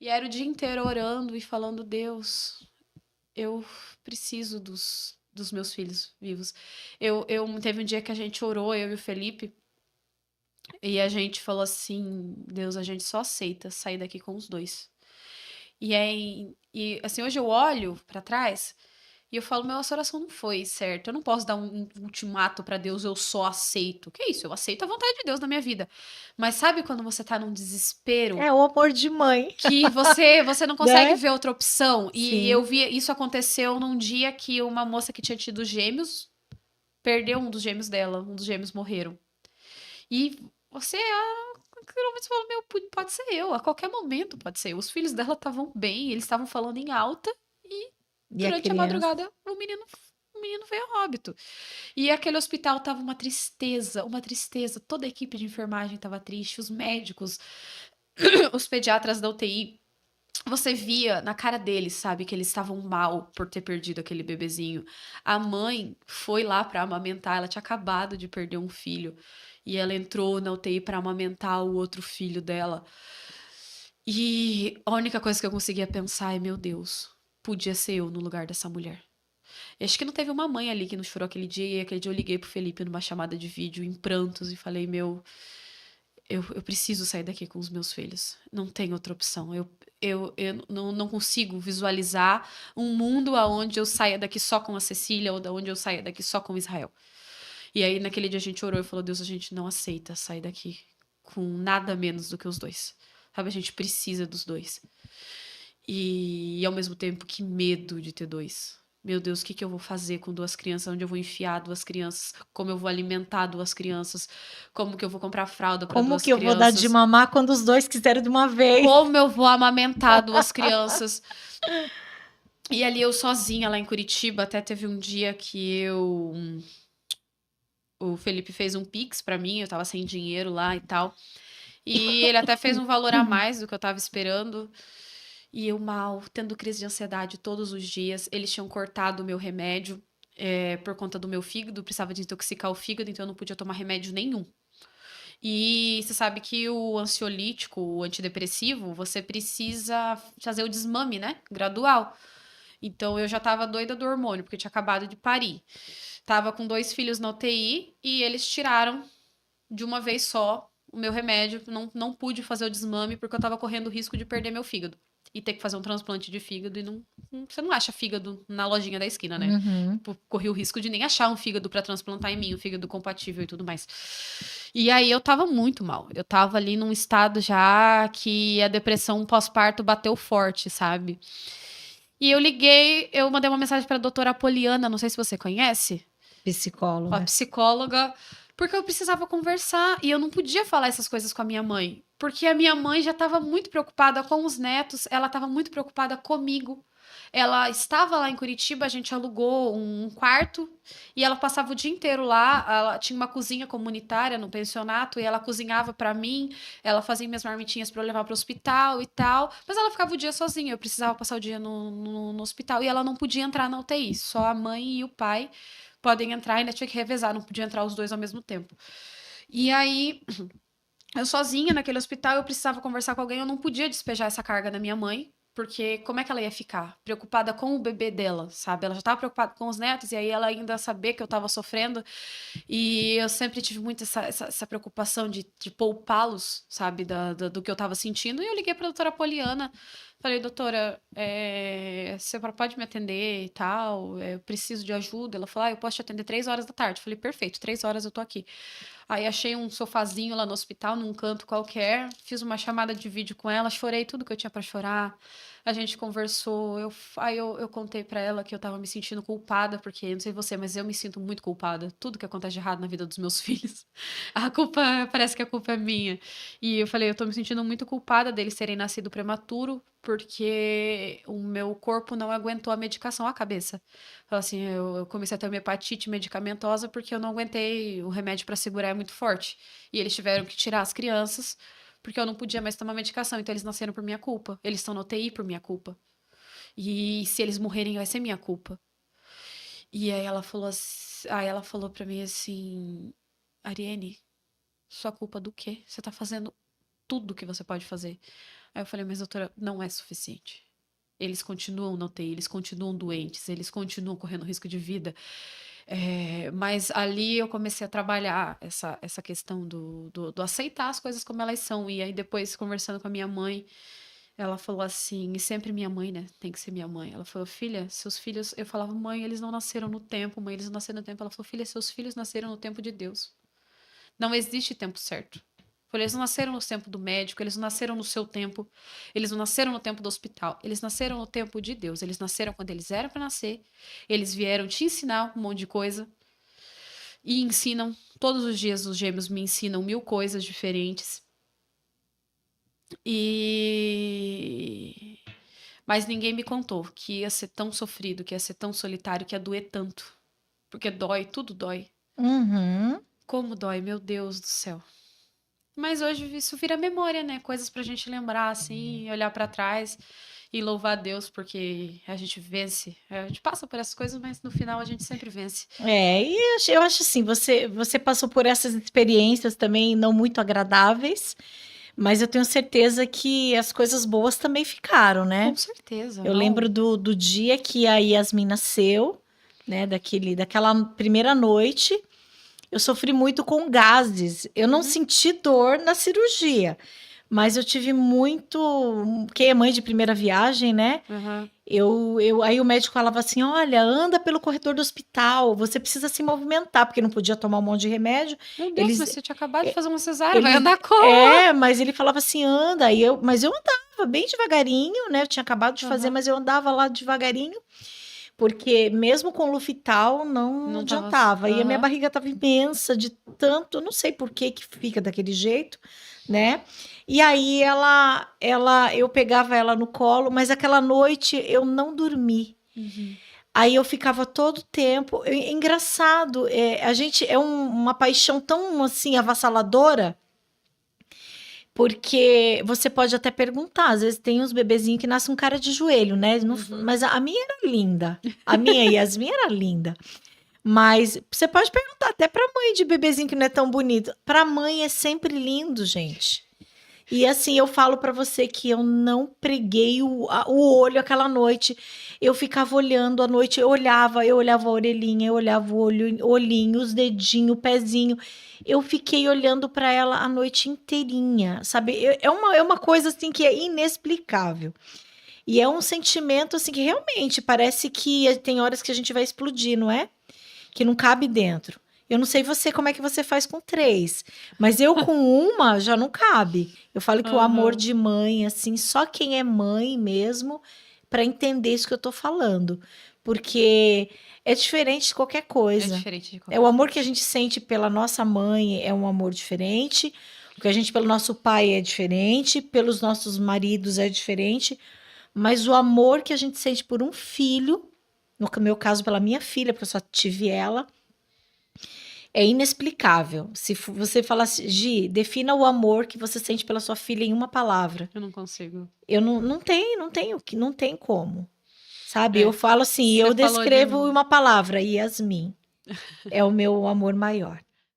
E era o dia inteiro orando e falando, Deus, eu preciso dos meus filhos vivos. Teve um dia que a gente orou, eu e o Felipe, e a gente falou assim, Deus, a gente só aceita sair daqui com os dois. E assim, hoje eu olho pra trás e eu falo, meu, essa oração não foi certa. Eu não posso dar um ultimato pra Deus, eu só aceito. Que isso? Eu aceito a vontade de Deus na minha vida. Mas sabe quando você tá num desespero É o amor de mãe, que você não consegue né? ver outra opção? E eu Sim. vi, isso aconteceu num dia que uma moça que tinha tido gêmeos perdeu um dos gêmeos dela, um dos gêmeos morreram. E você, você fala, meu, pode ser eu, a qualquer momento pode ser eu. Os filhos dela estavam bem, eles estavam falando em alta e E a durante a criança? madrugada o menino veio a óbito. E aquele hospital tava uma tristeza, uma tristeza. Toda a equipe de enfermagem tava triste, os médicos, os pediatras da UTI. Você via na cara deles, sabe, que eles estavam mal por ter perdido aquele bebezinho. A mãe foi lá pra amamentar, ela tinha acabado de perder um filho. E ela entrou na UTI pra amamentar o outro filho dela. E a única coisa que eu conseguia pensar é, meu Deus, podia ser eu no lugar dessa mulher. E acho que não teve uma mãe ali que não chorou aquele dia. E aquele dia eu liguei pro Felipe numa chamada de vídeo em prantos e falei, meu, eu preciso sair daqui com os meus filhos. Não tem outra opção. Eu não consigo visualizar um mundo onde eu saia daqui só com a Cecília ou onde eu saia daqui só com Israel. E aí, naquele dia, a gente orou e falou: Deus, a gente não aceita sair daqui com nada menos do que os dois. Sabe, a gente precisa dos dois. E ao mesmo tempo, que medo de ter dois. Meu Deus, o que que eu vou fazer com duas crianças? Onde eu vou enfiar duas crianças? Como eu vou alimentar duas crianças? Como que eu vou comprar fralda para Como duas que eu vou dar de crianças? mamar quando os dois quiserem de uma vez? Como eu vou amamentar duas crianças? E ali eu sozinha lá em Curitiba, até teve um dia que o Felipe fez um Pix pra mim, eu tava sem dinheiro lá e tal. E ele até fez um valor a mais do que eu tava esperando. E eu mal, tendo crise de ansiedade todos os dias. Eles tinham cortado o meu remédio por conta do meu fígado, precisava desintoxicar o fígado, então eu não podia tomar remédio nenhum. E você sabe que o ansiolítico, o antidepressivo, você precisa fazer o desmame, né? Gradual. Então eu já tava doida do hormônio, porque eu tinha acabado de parir. Tava com dois filhos na UTI e eles tiraram de uma vez só o meu remédio. Não pude fazer o desmame porque eu tava correndo o risco de perder meu fígado. E ter que fazer um transplante de fígado e você não acha fígado na lojinha da esquina, né? Uhum. Tipo, corri o risco de nem achar um fígado pra transplantar em mim, um fígado compatível e tudo mais. E aí eu tava muito mal. Eu tava ali num estado já que a depressão pós-parto bateu forte, sabe? E eu liguei, eu mandei uma mensagem pra doutora Apoliana, não sei se você conhece, uma Psicóloga. psicóloga, porque eu precisava conversar e eu não podia falar essas coisas com a minha mãe, porque a minha mãe já estava muito preocupada com os netos, ela estava muito preocupada comigo. Ela estava lá em Curitiba, a gente alugou um quarto e ela passava o dia inteiro lá. Ela tinha uma cozinha comunitária no pensionato e ela cozinhava para mim, ela fazia minhas marmitinhas para eu levar para o hospital e tal. Mas ela ficava o dia sozinha, eu precisava passar o dia no hospital e ela não podia entrar na UTI, só a mãe e o pai podem entrar, ainda tinha que revezar, não podia entrar os dois ao mesmo tempo. E aí, eu sozinha naquele hospital, eu precisava conversar com alguém, eu não podia despejar essa carga na minha mãe, porque como é que ela ia ficar? Preocupada com o bebê dela, sabe? Ela já estava preocupada com os netos, e aí ela ainda sabia que eu estava sofrendo, e eu sempre tive muito essa preocupação de poupá-los, sabe? Do que eu estava sentindo, e eu liguei para a doutora Poliana, falei, doutora, você pode me atender e tal, eu preciso de ajuda. Ela falou, eu posso te atender 3 horas da tarde. Eu falei, perfeito, 3 horas eu tô aqui. Aí achei um sofazinho lá no hospital, num canto qualquer, fiz uma chamada de vídeo com ela, chorei tudo que eu tinha pra chorar. A gente conversou, aí eu contei pra ela que eu tava me sentindo culpada, porque não sei você, mas eu me sinto muito culpada. Tudo que acontece de errado na vida dos meus filhos, a culpa, parece que a culpa é minha. E eu falei, eu tô me sentindo muito culpada deles terem nascido prematuro, porque o meu corpo não aguentou a medicação à cabeça. Fala assim, eu comecei a ter uma hepatite medicamentosa porque eu não aguentei, o remédio para segurar é muito forte. E eles tiveram que tirar as crianças porque eu não podia mais tomar medicação. Então eles nasceram por minha culpa. Eles estão na UTI por minha culpa. E se eles morrerem vai ser minha culpa. E aí ela falou para mim assim, Ariane, sua culpa do quê? Você tá fazendo tudo o que você pode fazer. Aí eu falei, mas doutora, não é suficiente. Eles continuam na UTI, eles continuam doentes, eles continuam correndo risco de vida. Mas ali eu comecei a trabalhar essa questão do aceitar as coisas como elas são. E aí depois, conversando com a minha mãe, ela falou assim, e sempre minha mãe, né? Tem que ser minha mãe. Ela falou, filha, seus filhos... Eu falava, mãe, eles não nasceram no tempo, mãe, eles não nasceram no tempo. Ela falou, filha, seus filhos nasceram no tempo de Deus. Não existe tempo certo. Eles não nasceram no tempo do médico, eles não nasceram no seu tempo, eles não nasceram no tempo do hospital, eles nasceram no tempo de Deus, eles nasceram quando eles eram para nascer, eles vieram te ensinar um monte de coisa e ensinam, todos os dias os gêmeos me ensinam 1000 coisas diferentes. Mas ninguém me contou que ia ser tão sofrido, que ia ser tão solitário, que ia doer tanto. Porque dói, tudo dói. Uhum. Como dói, meu Deus do céu. Mas hoje isso vira memória, né? Coisas pra gente lembrar, assim, olhar pra trás e louvar a Deus, porque a gente vence. A gente passa por essas coisas, mas no final a gente sempre vence. E eu acho assim, você passou por essas experiências também não muito agradáveis, mas eu tenho certeza que as coisas boas também ficaram, né? Com certeza. Eu não. lembro do dia que a Yasmin nasceu, né? Daquela primeira noite. Eu sofri muito com gases. Eu não senti dor na cirurgia, mas eu tive muito. Quem é mãe de primeira viagem, né? Uhum. Aí o médico falava assim: olha, anda pelo corredor do hospital, você precisa se movimentar, porque não podia tomar um monte de remédio. Meu Deus, Eles, mas você tinha acabado de fazer uma cesárea, vai andar como? mas ele falava assim: anda. Mas eu andava bem devagarinho, né? Eu tinha acabado de fazer, mas eu andava lá devagarinho. Porque mesmo com Lufital não adiantava. E a minha barriga estava imensa de tanto, não sei por que fica daquele jeito, né? E aí eu pegava ela no colo, mas aquela noite eu não dormi. Aí eu ficava todo o tempo. Engraçado, a gente é uma paixão tão assim avassaladora. Porque você pode até perguntar, às vezes tem uns bebezinhos que nascem com cara de joelho, né? Mas a minha era linda. A minha Yasmin era linda. Mas você pode perguntar até pra mãe de bebezinho que não é tão bonito. Pra mãe é sempre lindo, gente. E assim, eu falo pra você que eu não preguei o olho aquela noite. Eu ficava olhando à noite, eu olhava a orelhinha, eu olhava o olhinho, os dedinhos, o pezinho. Eu fiquei olhando pra ela a noite inteirinha, sabe? É uma coisa assim que é inexplicável. E é um sentimento assim que realmente parece que tem horas que a gente vai explodir, não é? Que não cabe dentro. Eu não sei você como é que você faz com 3, mas eu com uma já não cabe. Eu falo que o amor de mãe, assim, só quem é mãe mesmo para entender isso que eu tô falando, porque é diferente de qualquer coisa. É diferente de qualquer O amor que a gente sente pela nossa mãe é um amor diferente, o que a gente pelo nosso pai é diferente, pelos nossos maridos é diferente, mas o amor que a gente sente por um filho, no meu caso pela minha filha, porque eu só tive ela, é inexplicável. Se você falasse, Gi, defina o amor que você sente pela sua filha em uma palavra. Eu não consigo. Eu não tem como. Sabe? Eu falo assim, eu descrevo uma palavra, Yasmin. É o meu amor maior.